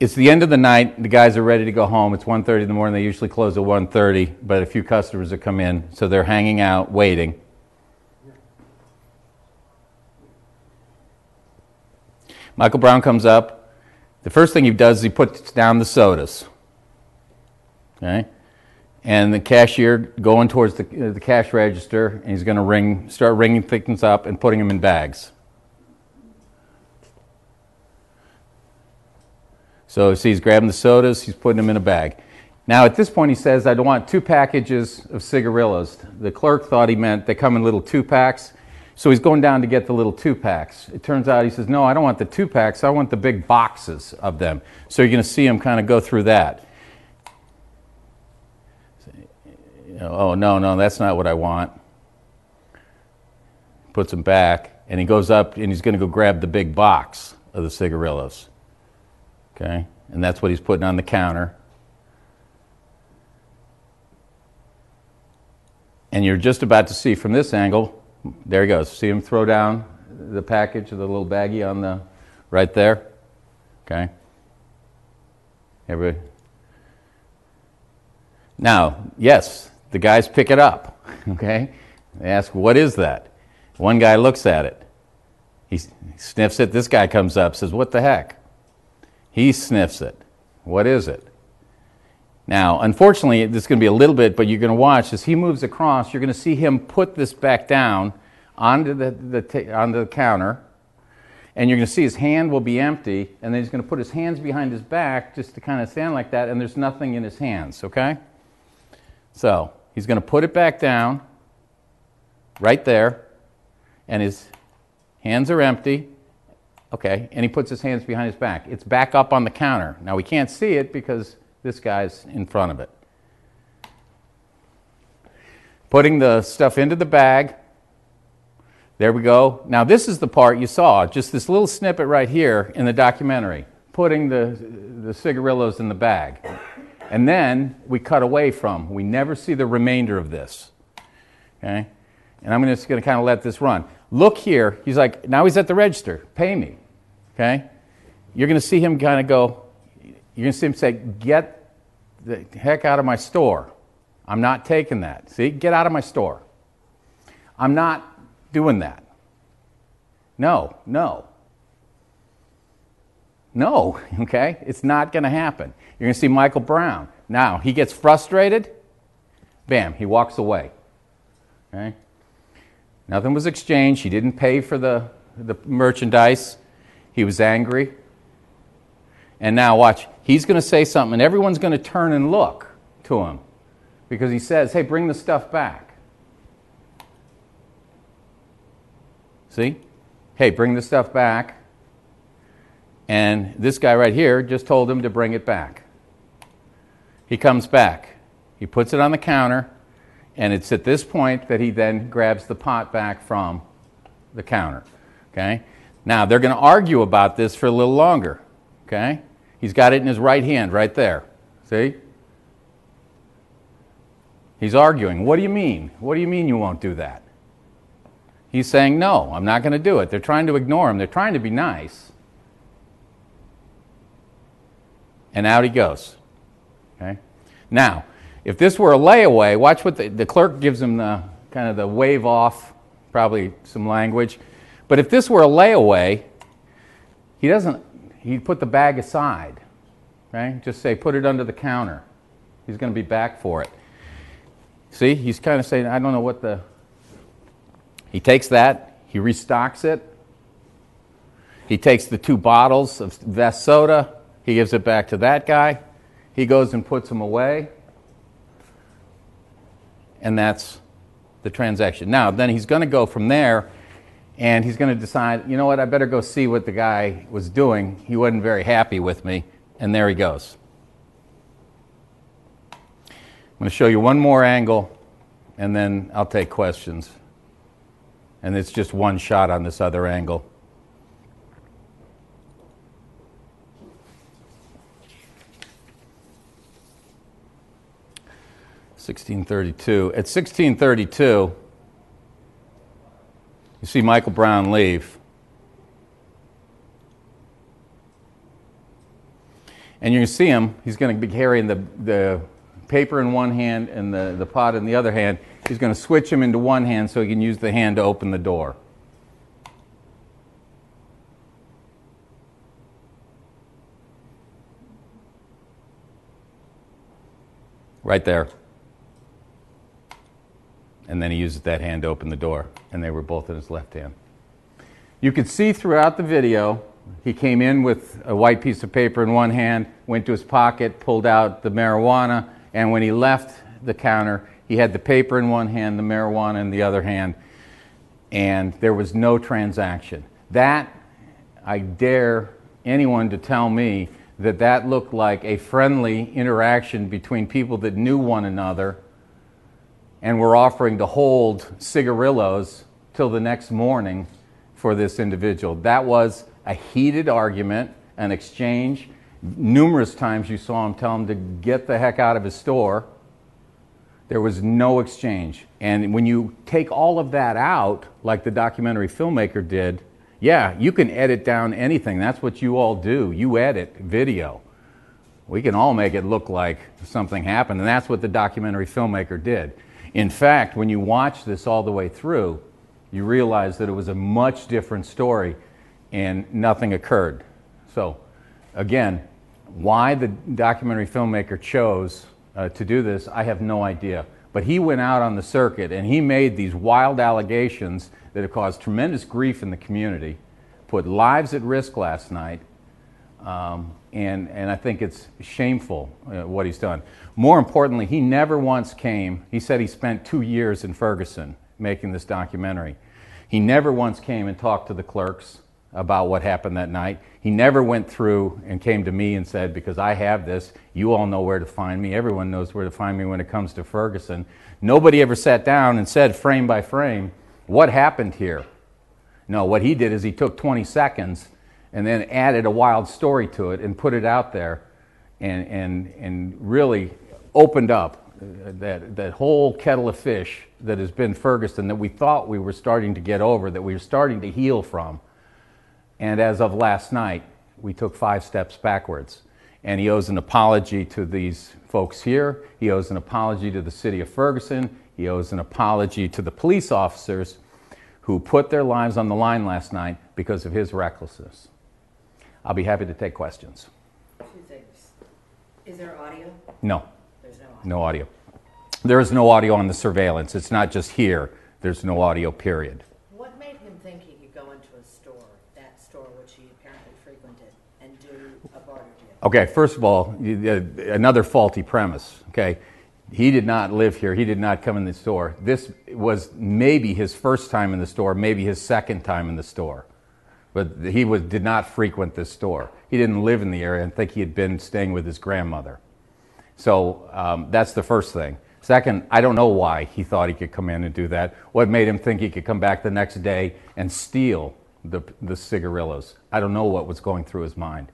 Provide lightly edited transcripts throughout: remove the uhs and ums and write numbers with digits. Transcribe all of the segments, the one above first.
It's the end of the night. The guys are ready to go home. It's 1:30 in the morning. They usually close at 1:30, but a few customers have come in, so they're hanging out, waiting. Michael Brown comes up. The first thing he does is he puts down the sodas. Okay? And the cashier going towards the cash register, and he's going to start ringing things up and putting them in bags. So see, he's grabbing the sodas, he's putting them in a bag. Now at this point he says, I don't want 2 packages of cigarillos. The clerk thought he meant they come in little 2-packs, so he's going down to get the little 2-packs. It turns out he says, no, I don't want the 2-packs, I want the big boxes of them. So you're going to see him kind of go through that. Oh, no, that's not what I want. Puts them back, and he goes up and he's going to go grab the big box of the cigarillos. Okay, and that's what he's putting on the counter. And you're just about to see from this angle, there he goes. See him throw down the package of the little baggie on the, right there? Okay. Everybody. Now, yes, the guys pick it up, okay? They ask, what is that? One guy looks at it. He sniffs it. This guy comes up, says, what the heck? He sniffs it. What is it? Now, unfortunately, this is going to be a little bit, but you're going to watch as he moves across, you're going to see him put this back down onto the counter, and you're going to see his hand will be empty, and then he's going to put his hands behind his back just to kind of stand like that, and there's nothing in his hands, okay? So, he's going to put it back down right there, and his hands are empty. Okay, and he puts his hands behind his back. It's back up on the counter. Now we can't see it because this guy's in front of it. Putting the stuff into the bag. There we go. Now this is the part you saw, just this little snippet right here in the documentary. Putting the cigarillos in the bag. And then we cut away from. We never see the remainder of this. Okay? And I'm just going to kind of let this run. Look here. He's like, now he's at the register. Pay me. Okay? You're going to see him kind of go, you're going to see him say, get the heck out of my store. I'm not taking that. See? Get out of my store. I'm not doing that. No. Okay? It's not going to happen. You're going to see Michael Brown. Now, he gets frustrated. Bam, he walks away. Okay? Nothing was exchanged. He didn't pay for the merchandise. He was angry. And now watch. He's going to say something, and everyone's going to turn and look to him because he says, hey, bring the stuff back. See? Hey, bring the stuff back. And this guy right here just told him to bring it back. He comes back. He puts it on the counter. And it's at this point that he then grabs the pot back from the counter. Okay? Now, they're going to argue about this for a little longer. Okay? He's got it in his right hand right there. See? He's arguing. What do you mean? What do you mean you won't do that? He's saying, no, I'm not going to do it. They're trying to ignore him. They're trying to be nice. And out he goes. Okay? Now, if this were a layaway, watch what the clerk gives him the kind of the wave off, probably some language. But if this were a layaway, he'd put the bag aside. Okay? Just say, put it under the counter. He's going to be back for it. See, he's kind of saying, I don't know what he takes that, he restocks it. He takes the 2 bottles of Vest soda, he gives it back to that guy. He goes and puts them away. And that's the transaction. Now, then he's going to go from there, and he's going to decide, you know what, I better go see what the guy was doing. He wasn't very happy with me, and there he goes. I'm going to show you one more angle, and then I'll take questions. And it's just one shot on this other angle. (1632). At 1632, you see Michael Brown leave. And you can see him, he's going to be carrying the paper in one hand and the pot in the other hand. He's going to switch him into one hand so he can use the hand to open the door. Right there. And then he uses that hand to open the door, and they were both in his left hand. You could see throughout the video, he came in with a white piece of paper in one hand, went to his pocket, pulled out the marijuana, and when he left the counter, he had the paper in one hand, the marijuana in the other hand, and there was no transaction. That, I dare anyone to tell me that that looked like a friendly interaction between people that knew one another and were offering to hold cigarillos till the next morning for this individual. That was a heated argument, an exchange. Numerous times you saw him tell him to get the heck out of his store. There was no exchange. And when you take all of that out, like the documentary filmmaker did, yeah, you can edit down anything. That's what you all do. You edit video. We can all make it look like something happened, and that's what the documentary filmmaker did. In fact, when you watch this all the way through, you realize that it was a much different story and nothing occurred. So, again, why the documentary filmmaker chose to do this, I have no idea. But he went out on the circuit and he made these wild allegations that have caused tremendous grief in the community, put lives at risk last night, and I think it's shameful what he's done. More importantly, he never once came, he said he spent 2 years in Ferguson making this documentary. He never once came and talked to the clerks about what happened that night. He never went through and came to me and said, because I have this, you all know where to find me. Everyone knows where to find me when it comes to Ferguson. Nobody ever sat down and said, frame by frame, what happened here? No, what he did is he took 20 seconds and then added a wild story to it and put it out there and really opened up that whole kettle of fish that has been Ferguson that we thought we were starting to get over, that we were starting to heal from. And as of last night, we took 5 steps backwards. And he owes an apology to these folks here. He owes an apology to the city of Ferguson. He owes an apology to the police officers who put their lives on the line last night because of his recklessness. I'll be happy to take questions. 2 things. Is there audio? No. There's no audio. No audio. There is no audio on the surveillance. It's not just here. There's no audio, period. What made him think he could go into a store, that store which he apparently frequented, and do a barter deal? Okay, first of all, another faulty premise, okay? He did not live here. He did not come in the store. This was maybe his first time in the store, maybe his second time in the store. But he did not frequent this store. He didn't live in the area and think he had been staying with his grandmother. So that's the first thing. Second, I don't know why he thought he could come in and do that. What made him think he could come back the next day and steal the cigarillos? I don't know what was going through his mind.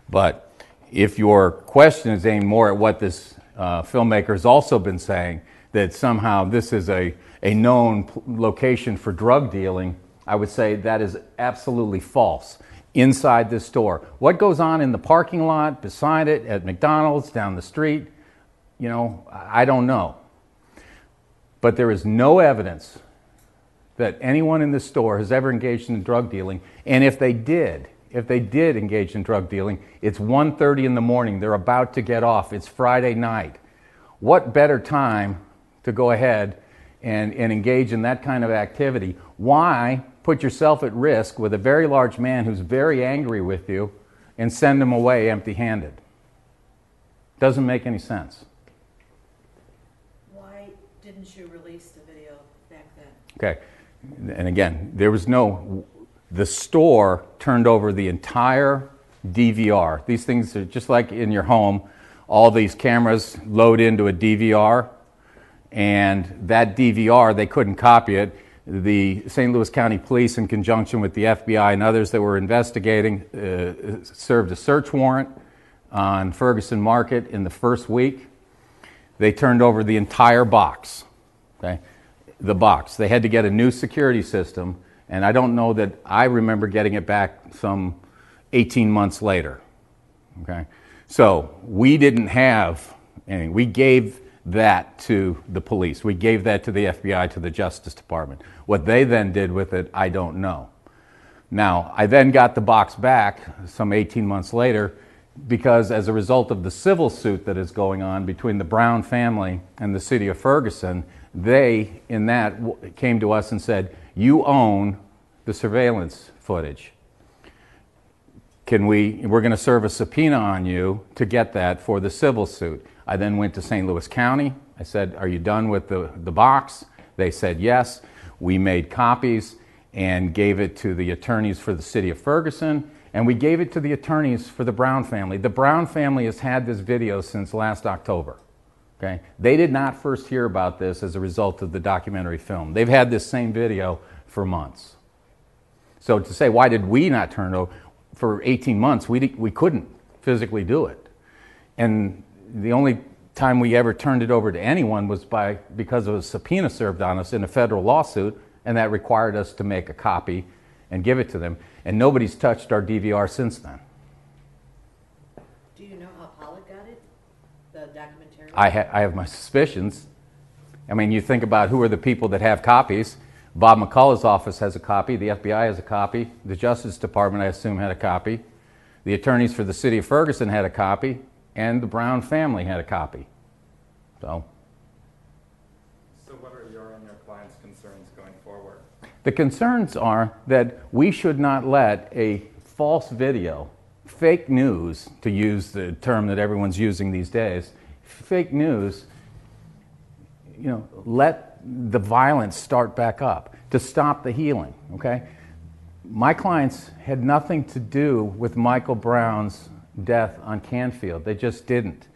But if your question is aimed more at what this filmmaker has also been saying, that somehow this is a known location for drug dealing, I would say that is absolutely false. Inside this store, what goes on in the parking lot, beside it, at McDonald's, down the street, you know, I don't know. But there is no evidence that anyone in this store has ever engaged in drug dealing. And if they did engage in drug dealing, it's 1:30 in the morning. They're about to get off. It's Friday night. What better time to go ahead and engage in that kind of activity? Why put yourself at risk with a very large man who's very angry with you and send him away empty-handed? Doesn't make any sense. Why didn't you release the video back then? Okay, and again, the store turned over the entire DVR. These things are just like in your home. All these cameras load into a DVR, and that DVR, they couldn't copy it. The St. Louis County Police, in conjunction with the FBI and others that were investigating, served a search warrant on Ferguson Market in the first week. They turned over the entire box, okay? The box. They had to get a new security system, and I don't know that I remember getting it back some 18 months later, okay? So we didn't have anything. We gave that to the police. We gave that to the FBI, to the Justice Department. What they then did with it, I don't know. Now, I then got the box back some 18 months later because as a result of the civil suit that is going on between the Brown family and the city of Ferguson, they, in that, came to us and said, you own the surveillance footage. We're going to serve a subpoena on you to get that for the civil suit. I then went to St. Louis County. I said, are you done with the box? They said yes. We made copies and gave it to the attorneys for the city of Ferguson, and we gave it to the attorneys for the Brown family. The Brown family has had this video since last October. Okay? They did not first hear about this as a result of the documentary film. They've had this same video for months. So to say, why did we not turn it over? For 18 months, we couldn't physically do it. And the only time we ever turned it over to anyone was because of a subpoena served on us in a federal lawsuit, and that required us to make a copy and give it to them. And nobody's touched our DVR since then. Do you know how Pollock got it? The documentary? I have my suspicions. I mean, you think about who are the people that have copies. Bob McCullough's office has a copy. The FBI has a copy. The Justice Department, I assume, had a copy. The attorneys for the city of Ferguson had a copy. And the Brown family had a copy. So what are your and your clients' concerns going forward? the concerns are that we should not let a false video, fake news, to use the term that everyone's using these days, fake news, let the violence start back up to stop the healing, okay? My clients had nothing to do with Michael Brown's death on Canfield. They just didn't.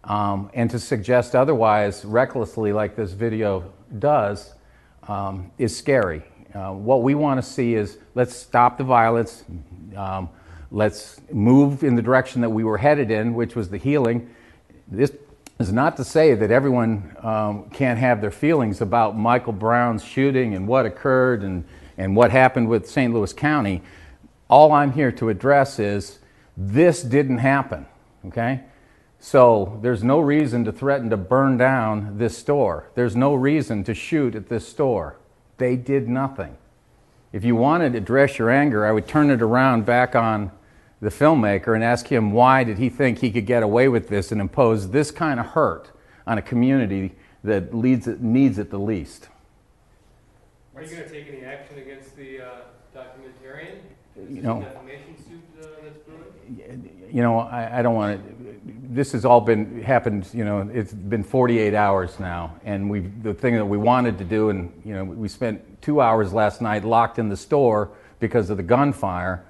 And to suggest otherwise recklessly like this video does is scary. What we want to see is let's stop the violence. Let's move in the direction that we were headed in, which was the healing. This is not to say that everyone can't have their feelings about Michael Brown's shooting and what occurred and what happened with St. Louis County. All I'm here to address is this didn't happen, okay? So there's no reason to threaten to burn down this store. There's no reason to shoot at this store. They did nothing. If you wanted to address your anger, I would turn it around back on the filmmaker and ask him why did he think he could get away with this and impose this kind of hurt on a community that needs it the least. Are you going to take any action against the documentarian? Defamation suit that's brewing? I don't want to. This has all happened. It's been 48 hours now, and the thing that we wanted to do, and we spent 2 hours last night locked in the store because of the gunfire,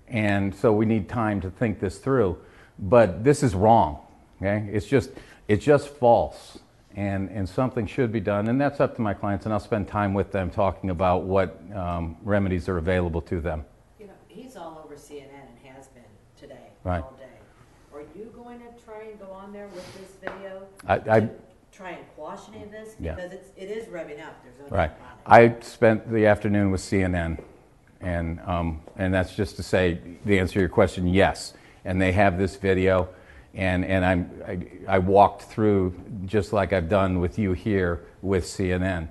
and so we need time to think this through. But this is wrong. Okay, it's just false. And something should be done, and that's up to my clients, and I'll spend time with them talking about what remedies are available to them. He's all over CNN and has been today, right. All day. Are you going to try and go on there with this video to try and quash any of this? Yeah. Because it is revving up. There's no right. doubt about it. I spent the afternoon with CNN, and that's just to say the answer to your question, yes. And they have this video. And I walked through, just like I've done with you here with CNN.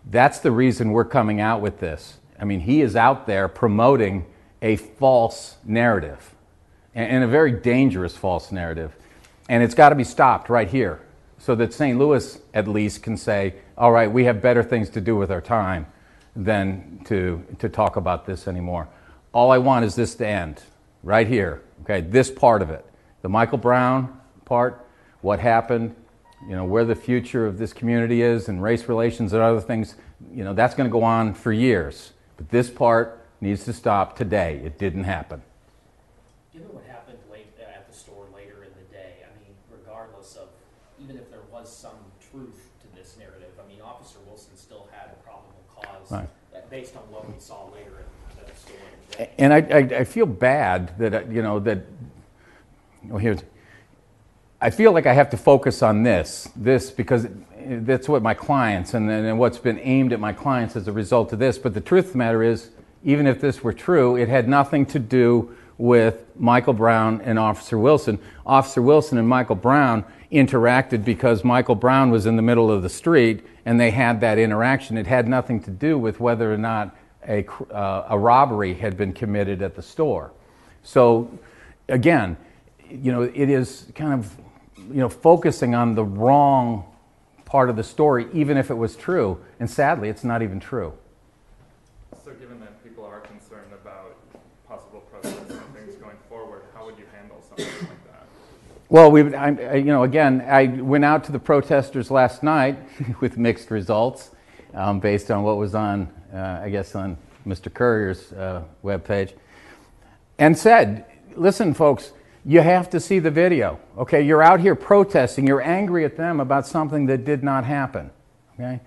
That's the reason we're coming out with this. I mean, he is out there promoting a false narrative, and a very dangerous false narrative. And it's got to be stopped right here, so that St. Louis at least can say, all right, we have better things to do with our time than to talk about this anymore. All I want is this to end, right here, okay, this part of it. The Michael Brown part, what happened, where the future of this community is and race relations and other things, that's going to go on for years. But this part needs to stop today. It didn't happen. Given what happened at the store later in the day, regardless of, even if there was some truth to this narrative, Officer Wilson still had a probable cause right. Based on what we saw later in the store. And I feel bad that, I feel like I have to focus on this because that's what my clients and what's been aimed at my clients as a result of this. But the truth of the matter is, even if this were true, it had nothing to do with Michael Brown and Officer Wilson. Officer Wilson and Michael Brown interacted because Michael Brown was in the middle of the street and they had that interaction. It had nothing to do with whether or not a robbery had been committed at the store. So again, it is kind of, focusing on the wrong part of the story, even if it was true. And sadly, it's not even true. So given that people are concerned about possible protests and things going forward, how would you handle something like that? Well, again, I went out to the protesters last night with mixed results based on what was on, on Mr. Courier's webpage, and said, listen, folks, you have to see the video. Okay, you're out here protesting. You're angry at them about something that did not happen. Okay,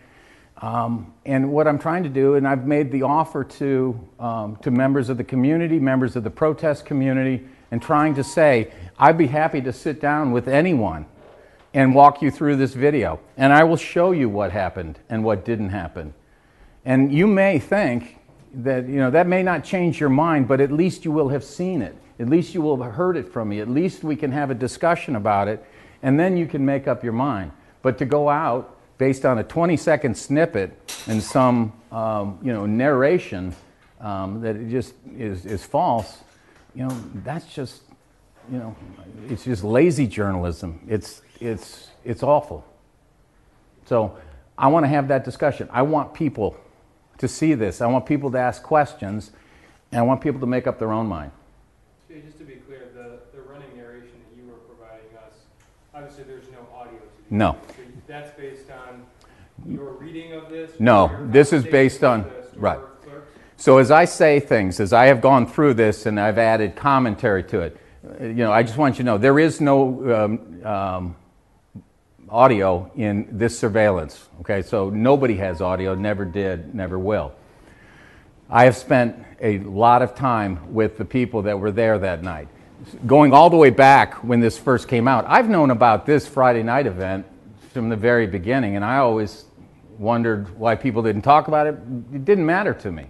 and what I'm trying to do, and I've made the offer to members of the community, members of the protest community, and trying to say, I'd be happy to sit down with anyone and walk you through this video, and I will show you what happened and what didn't happen. And you may think that that may not change your mind, but at least you will have seen it. At least you will have heard it from me. At least we can have a discussion about it, and then you can make up your mind. But to go out based on a 20-second snippet and some narration that it just is false, that's just it's just lazy journalism. It's awful. So I want to have that discussion. I want people to see this. I want people to ask questions, and I want people to make up their own mind. Just to be clear, the running narration that you were providing us, obviously there's no audio to do. No. So that's based on your reading of this? No, this is based on, right. So as I say things, as I have gone through this and I've added commentary to it, I just want you to know there is no audio in this surveillance. Okay, so nobody has audio, never did, never will. I have spent a lot of time with the people that were there that night. Going all the way back when this first came out, I've known about this Friday night event from the very beginning, and I always wondered why people didn't talk about it. It didn't matter to me.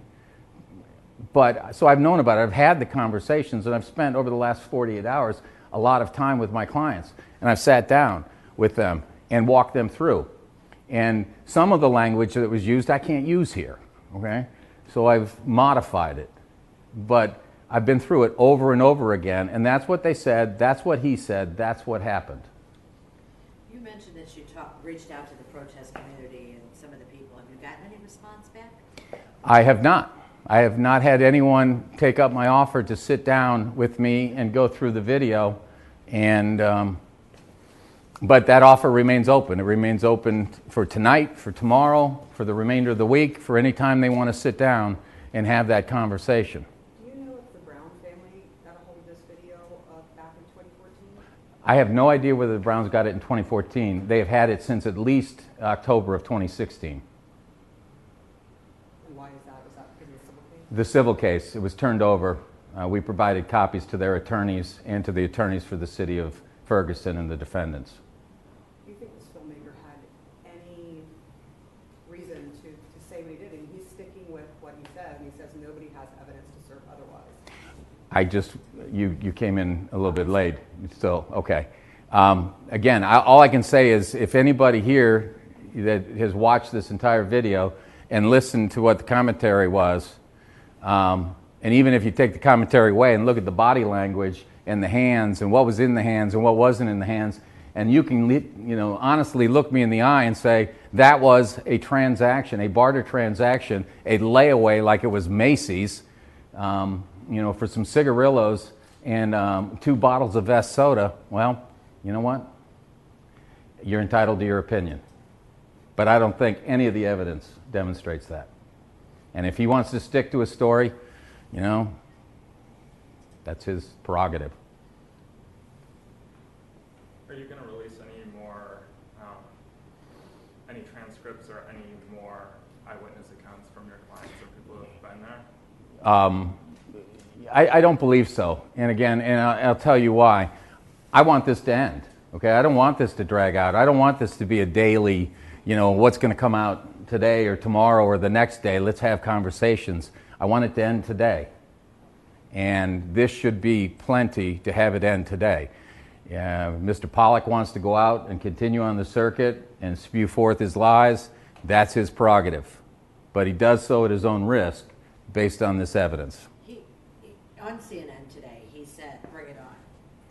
But so I've known about it. I've had the conversations, and I've spent over the last 48 hours a lot of time with my clients. And I've sat down with them and walked them through. And some of the language that was used I can't use here, okay? So I've modified it. But I've been through it over and over again, and that's what they said, that's what he said, that's what happened. You mentioned that you reached out to the protest community and some of the people. Have you gotten any response back? I have not. I have not had anyone take up my offer to sit down with me and go through the video, and but that offer remains open. It remains open for tonight, for tomorrow, for the remainder of the week, for any time they want to sit down and have that conversation. Do you know if the Brown family got a hold of this video back in 2014? I have no idea whether the Browns got it in 2014. They have had it since at least October of 2016. And why is that? Is that because of the civil case? The civil case, it was turned over. We provided copies to their attorneys and to the attorneys for the city of Ferguson and the defendants. Do you think this filmmaker had any reason to say what he did? And he's sticking with what he said, and he says nobody has evidence to serve otherwise. You came in a little bit late, so okay. Again, all I can say is if anybody here that has watched this entire video and listened to what the commentary was, and even if you take the commentary away and look at the body language and the hands and what was in the hands and what wasn't in the hands, and you can honestly look me in the eye and say that was a transaction, a barter transaction, a layaway like it was Macy's, for some cigarillos and 2 bottles of Vest soda. Well, you know what? You're entitled to your opinion. But I don't think any of the evidence demonstrates that. And if he wants to stick to a story, that's his prerogative. Are you going to release any more, any transcripts or any more eyewitness accounts from your clients or people who have been there? I don't believe so. And again, I'll tell you why. I want this to end. Okay, I don't want this to drag out. I don't want this to be a daily, what's going to come out today or tomorrow or the next day. Let's have conversations. I want it to end today. And this should be plenty to have it end today. Mr. Pollock wants to go out and continue on the circuit and spew forth his lies. That's his prerogative. But he does so at his own risk based on this evidence. On CNN today, he said, bring it on,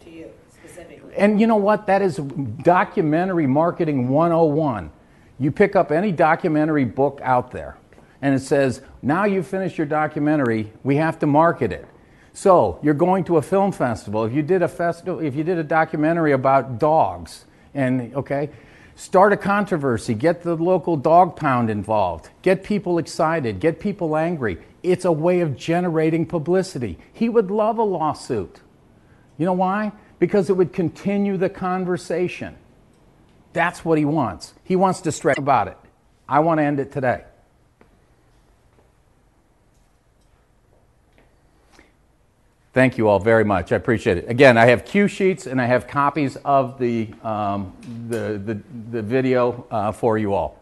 to you specifically. And you know what? That is documentary marketing 101. You pick up any documentary book out there, and it says, now you've finished your documentary, we have to market it. So you're going to a film festival. If you did a documentary about dogs, and start a controversy, get the local dog pound involved, get people excited, get people angry. It's a way of generating publicity. He would love a lawsuit. You know why? Because it would continue the conversation. That's what he wants. He wants to stress about it. I want to end it today. Thank you all very much. I appreciate it. Again, I have cue sheets and I have copies of the video for you all.